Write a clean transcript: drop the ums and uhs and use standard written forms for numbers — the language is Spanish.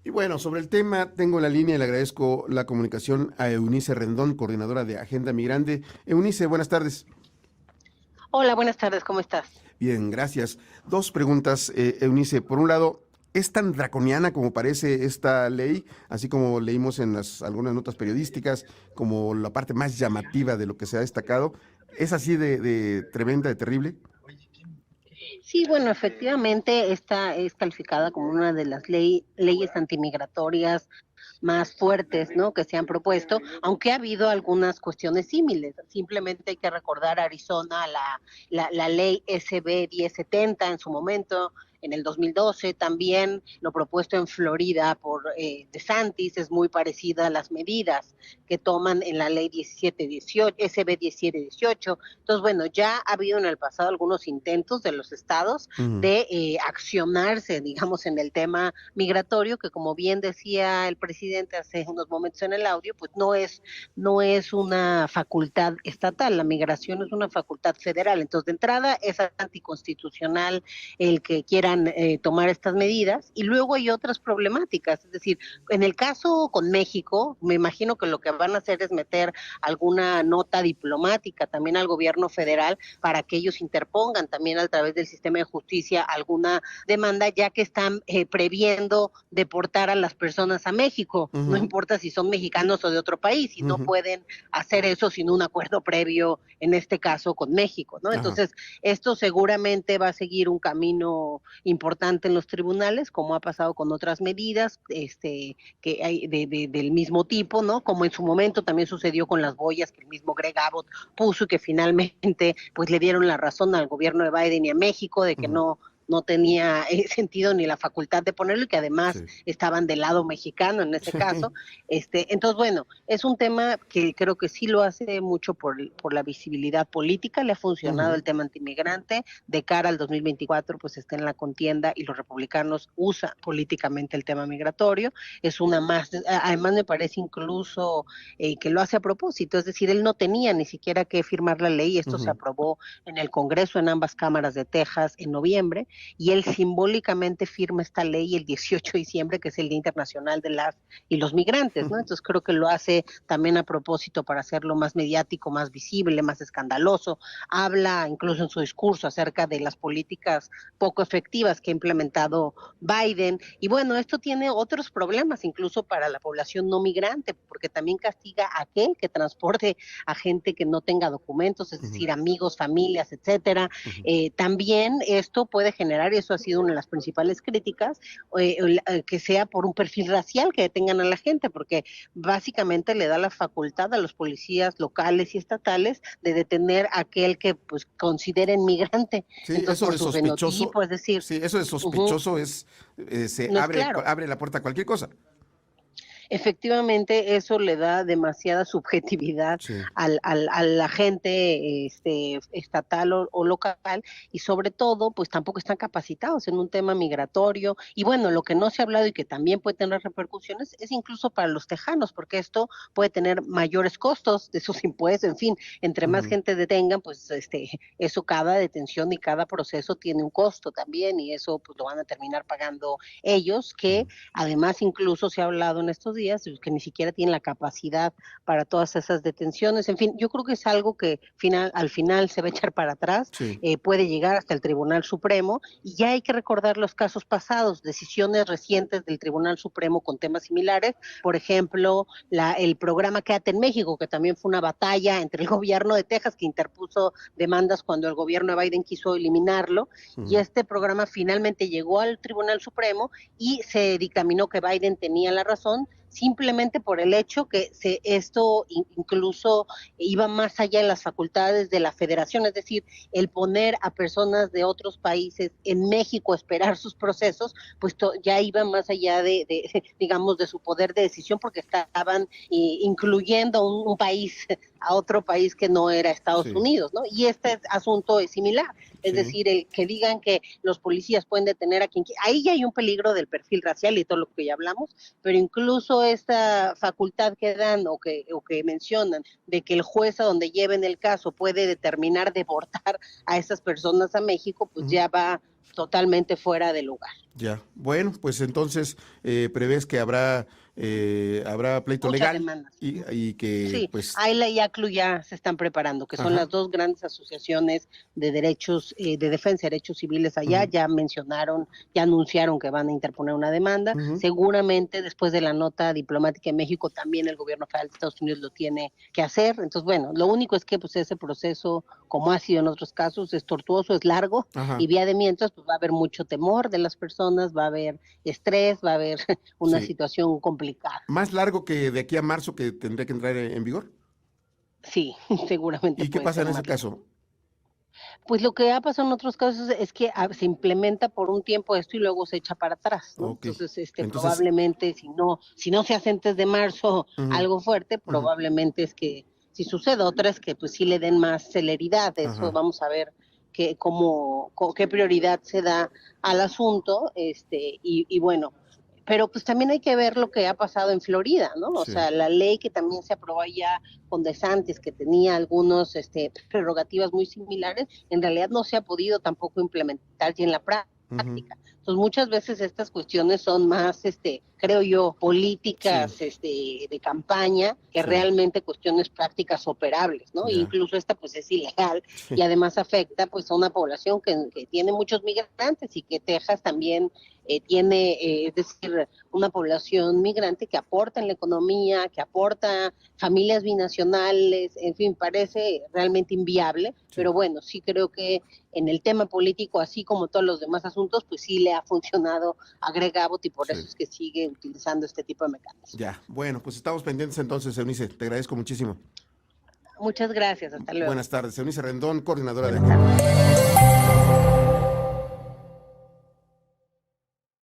Y bueno, sobre el tema, tengo la línea y le agradezco la comunicación a Eunice Rendón, coordinadora de Agenda Migrante. Eunice, buenas tardes. Hola, buenas tardes, ¿cómo estás? Bien, gracias. Dos preguntas, Eunice. Por un lado, ¿es tan draconiana como parece esta ley, así como leímos en algunas notas periodísticas, como la parte más llamativa de lo que se ha destacado? ¿Es así de tremenda, de terrible? Sí, bueno, efectivamente, esta es calificada como una de las leyes antimigratorias más fuertes, ¿no? Que se han propuesto, aunque ha habido algunas cuestiones similares. Simplemente hay que recordar Arizona, la ley SB 1070 en su momento, en el 2012, también lo propuesto en Florida por DeSantis, es muy parecida a las medidas que toman en la ley 1718, SB 1718. Entonces, bueno, ya ha habido en el pasado algunos intentos de los estados Ujú, de accionarse, digamos, en el tema migratorio, que como bien decía el presidente hace unos momentos en el audio, pues no es una facultad estatal, la migración es una facultad federal. Entonces, de entrada, es anticonstitucional el que quieran tomar estas medidas. Y luego hay otras problemáticas, es decir, en el caso con México, me imagino que lo que van a hacer es meter alguna nota diplomática también al gobierno federal para que ellos interpongan también a través del sistema de justicia alguna demanda, ya que están previendo deportar a las personas a México, no ujú, importa si son mexicanos o de otro país, y no ujú. pueden hacer eso sin un acuerdo previo, en este caso con México, ¿no? Ajá. Entonces, esto seguramente va a seguir un camino importante en los tribunales, como ha pasado con otras medidas que hay del mismo tipo, ¿no? Como en su momento también sucedió con las boyas que el mismo Greg Abbott puso y que finalmente pues le dieron la razón al gobierno de Biden y a México de que Ujú. no tenía sentido ni la facultad de ponerlo y que además Sí. estaban del lado mexicano en ese caso. Sí. Entonces, bueno, es un tema que creo que sí lo hace mucho por la visibilidad política, le ha funcionado Ujú, el tema antimigrante, de cara al 2024 pues está en la contienda y los republicanos usan políticamente el tema migratorio, es una más, además me parece incluso que lo hace a propósito, es decir, él no tenía ni siquiera que firmar la ley, esto se ujú, aprobó en el Congreso en ambas cámaras de Texas en noviembre, y él simbólicamente firma esta ley el 18 de diciembre, que es el Día Internacional de las y los Migrantes, ¿no? ujú, Entonces creo que lo hace también a propósito para hacerlo más mediático, más visible, más escandaloso. Habla incluso en su discurso acerca de las políticas poco efectivas que ha implementado Biden. Y bueno, esto tiene otros problemas, incluso para la población no migrante, porque también castiga a aquel que transporte a gente que no tenga documentos, es ujú, decir, amigos, familias, etcétera. ujú. También esto puede generar, y eso ha sido una de las principales críticas, que sea por un perfil racial que detengan a la gente, porque básicamente le da la facultad a los policías locales y estatales de detener a aquel que pues consideren migrante, Sí, entonces eso por de su sospechoso, fenotipo, es decir, sí, eso de uh-huh, sospechoso se no es claro. abre la puerta a cualquier cosa. Efectivamente, eso le da demasiada subjetividad Sí. al agente estatal o local, y sobre todo, pues tampoco están capacitados en un tema migratorio. Y bueno, lo que no se ha hablado y que también puede tener repercusiones es incluso para los tejanos, porque esto puede tener mayores costos de sus impuestos, en fin, entre más Ujú, gente detengan, pues eso, cada detención y cada proceso tiene un costo también, y eso pues lo van a terminar pagando ellos, que ujú, además incluso se ha hablado en estos días que ni siquiera tienen la capacidad para todas esas detenciones. En fin, yo creo que es algo que al final se va a echar para atrás, sí. puede llegar hasta el Tribunal Supremo, y ya hay que recordar los casos pasados, decisiones recientes del Tribunal Supremo con temas similares, por ejemplo, el programa Quédate en México, que también fue una batalla entre el gobierno de Texas, que interpuso demandas cuando el gobierno de Biden quiso eliminarlo, y Ujú, este programa finalmente llegó al Tribunal Supremo y se dictaminó que Biden tenía la razón, simplemente por el hecho que esto incluso iba más allá de las facultades de la federación, es decir, el poner a personas de otros países en México a esperar sus procesos, pues ya iba más allá digamos, de su poder de decisión, porque estaban incluyendo un país a otro país que no era Estados sí, Unidos, ¿no? Y este asunto es similar, es sí. decir, el que digan que los policías pueden detener a quien quiera, ahí ya hay un peligro del perfil racial y todo lo que ya hablamos, pero incluso esta facultad que dan o que mencionan de que el juez a donde lleven el caso puede determinar deportar a esas personas a México, pues Ujú. ya va totalmente fuera de lugar. Ya, bueno, pues entonces prevés que habrá pleito Muchas legal demandas. y que Sí, pues, AILA y ACLU ya se están preparando, que son ajá, las dos grandes asociaciones de derechos, de defensa de derechos civiles allá, ujú, ya mencionaron, ya anunciaron que van a interponer una demanda. ujú, Seguramente después de la nota diplomática en México también el gobierno federal de Estados Unidos lo tiene que hacer. Entonces, bueno, lo único es que pues ese proceso, como ha sido en otros casos, es tortuoso, es largo y ajá, vía de mientras pues va a haber mucho temor de las personas, va a haber estrés, va a haber una sí. situación complicada. Más largo que de aquí a marzo que tendría que entrar en vigor. Sí, seguramente ¿Y qué puede pasa ser en ese más largo. caso? Pues lo que ha pasado en otros casos es que se implementa por un tiempo esto y luego se echa para atrás, ¿no? Ok. Entonces, Entonces, probablemente si no se hace antes de marzo ujú, algo fuerte, ujú, probablemente es que si sucede otra es que pues sí le den más celeridad. Eso ajá, vamos a ver qué prioridad se da al asunto, y bueno, pero pues también hay que ver lo que ha pasado en Florida, ¿no? O sí, sea, la ley que también se aprobó allá con DeSantis, que tenía algunos prerrogativas muy similares, en realidad no se ha podido tampoco implementar ya en la ujú, práctica. Entonces, muchas veces estas cuestiones son más, creo yo, sí, políticas, de campaña, que sí, realmente cuestiones prácticas operables, ¿no? E ya, incluso esta, pues, es ilegal y sí, además afecta, pues, a una población que tiene muchos migrantes y que Texas también tiene, es decir, una población migrante que aporta en la economía, que aporta familias binacionales, en fin, parece realmente inviable, sí, pero bueno, sí creo que en el tema político, así como todos los demás asuntos, pues sí le ha funcionado a Greg Abbott y por sí. eso es que sigue utilizando este tipo de mecanismos. Ya, bueno, pues estamos pendientes entonces, Eunice. Te agradezco muchísimo. Muchas gracias, hasta luego. Buenas tardes, Eunice Rendón, coordinadora de Buenas ACLU. tardes.